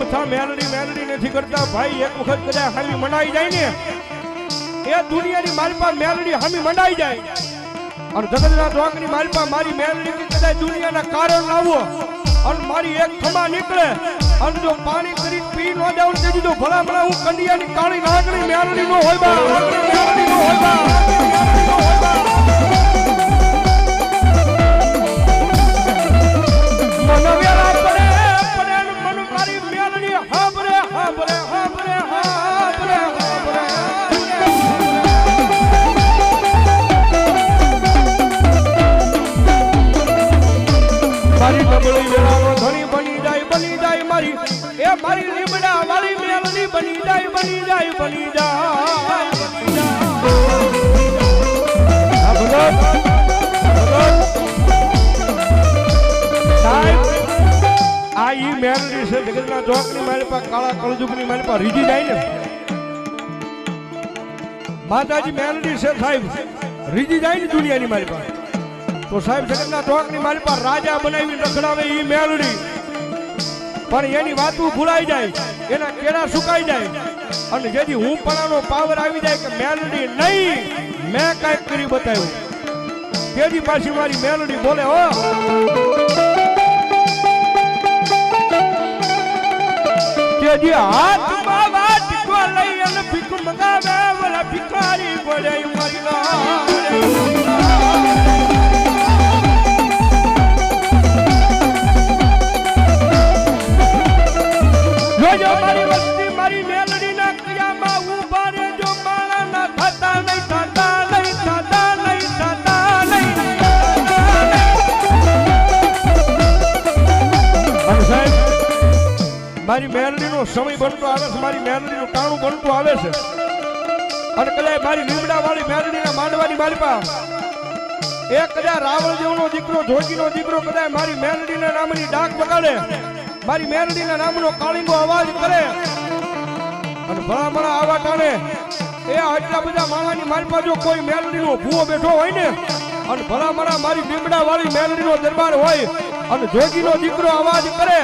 અમથા મેલડી નથી કરતા ભાઈ. એક વખત કદાચ હામી મનાઈ જાય ને એ દુનિયાની માલપા મેલડી હામી મનાઈ જાય. અને જગતના ચોકની માલપા મારી મેલડી કદાચ દુનિયાના કારણ લાવો અને મારી એક ખમા નીકળે અને જો પાણી કરી પી ન જાવ તે દીધું ભલા ભલા હું કંડિયાની કાળી નાગણી મેલડી નો હોય બા. મેલડી નો હોય બા. મનવેલા પડે પડે મન મારી મેલડી હાબરે હાબરે હાબરે હાબરે હાબરે. મારી નબળી વેળાનો ધણી બની જાય મારી એ મારી લીમડા વાળી મેલડી બની જાય આ ઈ મેલડી છે જગતના ચોકની મારી પાસે કાળા કળજુગની મારી પાસે રીજી જાય ને માતાજી મેલડી છે સાહેબ રીજી જાય ને દુનિયાની મારી પાસે તો સાહેબ જગતના ચોકની મારી પાસે રાજા બનાવી રખડાવે ઈ મેલડી પણ એની વાતો ભૂલાઈ જાય એના કેળા સુકાઈ જાય અને જેથી હું પણાનો પાવર આવી જાય કે મેલડી નહીં મેં કાંઈક કરી બતાવ્યું તેથી પાછી મારી મેલડી બોલે હો તેથી હાથમાં વાટકો લઈ અને ભીખ મંગાવે ઓલા ભિખારી બોલે મારી જોજો મારી વસ્તી મારી મેલડી ના ક્રિયામાં ઉભા રે જો માળા ના થતા નહીં અને સાહેબ મારી મેલડી નો સમય બનતો આવે છે મારી મેલડી નું ટાણું બનતું આવે છે અને કદાચ મારી લીમડા વાળી મેલડી ના માંડવાની મારી પાસે એ કદાચ રાવણ જેવનો દીકરો જોગીનો દીકરો કદાચ મારી મેલડી ના નામની ડાક બગાડે મારી મેલડીના નામનો કાળીંગો અવાજ કરે અને ભલામણા આવા ટાણે એ આટલા બધા માણાની મારી પાસે કોઈ મેલડીનો ભૂવો બેઠો હોય ને અને ભલામણા મારી લીમડા વાળી મેલડીનો દરબાર હોય અને જોગીનો દીકરો અવાજ કરે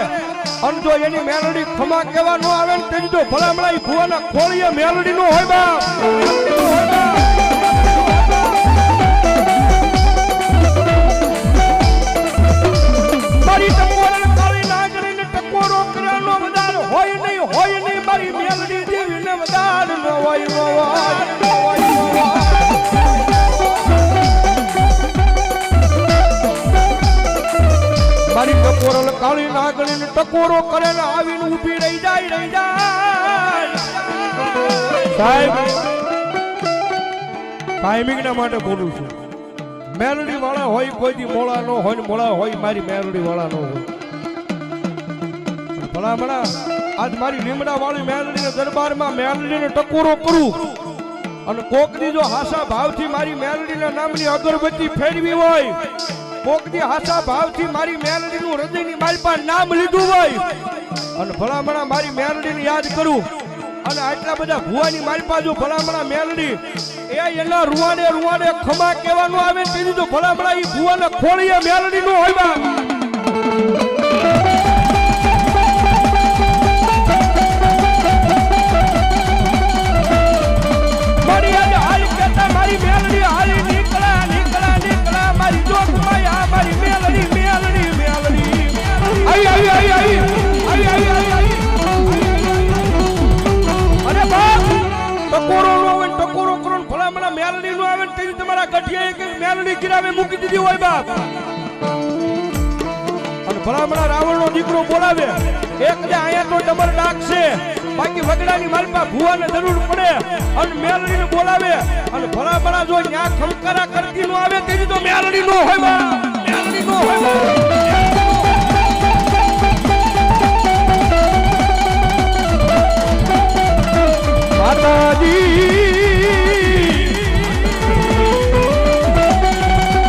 અને જો એની મેલડી ખમા કેવા ન આવે ને તેની તો ભલામણા એ ભૂવાના ખોળીએ મેલડીનો હોય બા. મારી હોય નહીં મારી મેલડી દેવીને વધાર ન હોય મારી ટકોરલ કાળી નાગણીને ટકોરો કરે ને આવીને ઊભી રહી જાય સાહેબ ટાઈમિંગ ના માટે બોલું છું મેલડી વાળા હોય કોઈ મોળા ન હોય ને મોળા હોય મારી મેલડી વાળા ન હોય ભલામણા આજ મારી લીમડા વાળી મેલડીના દરબારમાં મેલડીને ટકોરો કરું અને કોકની જો હાસા ભાવથી મારી મેલડીના નામની અગરબત્તી ફેરવી હોય કોકની હાસા ભાવથી મારી મેલડીનું હૃદયની મારી પાસે નામ લીધું હોય અને ભલામણા મારી મેલડીને યાદ કરું અને આટલા બધા ભુવાની મારી પાસે ભલામણા મેલડી એ એના રૂવાડે ખમા કહેવાનું આવે તેથી તો ભલામણા એ ભુવાના ખોળીએ મેલડીનું હોય મારી મેલડી હાલી નીકળા મારી જોગમાઈ આ મારી મેલડી આઈ અરે બાપ ટકોરો નો આવે ટકોરો કરો ભલામણા મેલડી નો આવે તે તમારા ગઠિયા એક મેલડી ગિરાવે મૂકી દીધી હોય બાપ અને ભલામણા રાવણ નો દીકરો બોલાવે એક જે આયા તો ડબર ડાક છે બાકી વગડાની માલપા ભુવાને જરૂર પડે અને મેલડીને બોલાવે અને ભલામણા જો ન્યા ખમકારા કરતી નો આવે તેની તો મેલડી નો હોય બા મેલડી નો હોય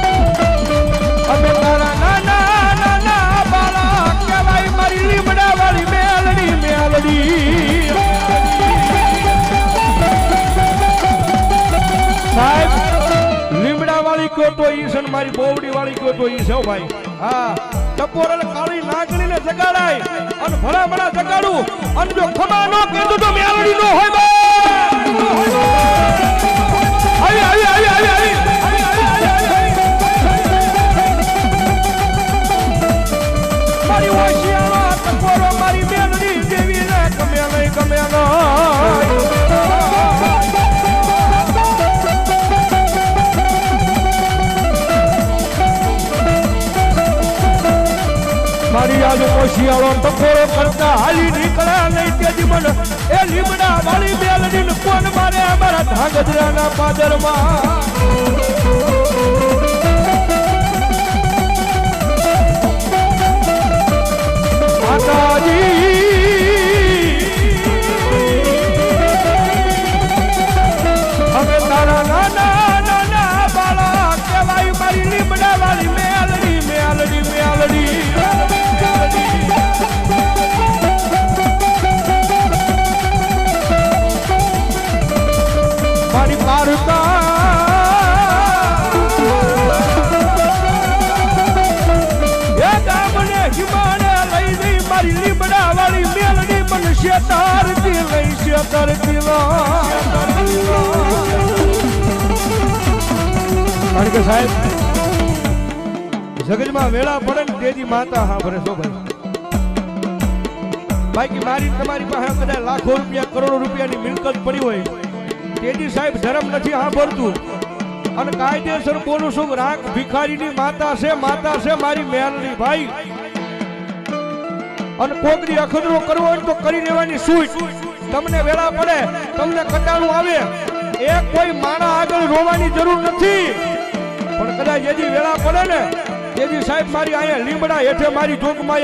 માતાજી અમે તારા નાના બાળા કહેવાય મારી લીમડા વાળી મેલડી સાહેબ લીમડા વાળી કયો તો ઈ છે મારી બોવડી વાળી કયો તો ઈ છે ભાઈ હા ટકોરલ કાળી નાગણીને જગાડાય અને ભલામણા જગાડું અને જો ખમા નો કીધું તો મેલડી નો હોય બા આવી મારી ઓશિયાળો તકોરો મારી મેલડી દેવી ને ગમે નહીં ગમે મારી આજ ઓશિયાળો તકોરો કરતા હાલી નીકળ્યા નહીં તેજી મને એ લીમડા વાળી મેલડી ને કોણ મારે અમારા ધાંગધ્રાના પાદરમાં હવે તારા નાના નાના બાળા કહેવાય મારી લીમડા વાળી મેલડી મેલડી મેલડી મારી પારકા એ ગામને હિમાને લઈ જઈ મારી લીમડા વાળી મેલડી મને શેતારતી લઈ શેતારતી કારણ કે સાહેબ જગતમાં વેળા પડે ને તેજી માતા હા ભરે શો ભાઈ બાકી મારી તમારી પાસે કદાચ લાખો રૂપિયા કરોડો રૂપિયાની મિલકત પડી હોય તેજી સાહેબ ધર્મ નથી હા ભરતું અને કાયદેસર બોલું છું રાખ ભિખારીની માતા છે મારી મેલડી ભાઈ અને કોકની અખતરો કરવો હોય તો કરી લેવાની સૂટ તમને વેળા પડે તમને કટાણું આવે એ કોઈ માણા આગળ રોવાની જરૂર નથી પણ કદાચ જેથી વેળા પડે ને તેજી સાહેબ મારી અહીંયા લીમડા હેઠે મારી જોગમાં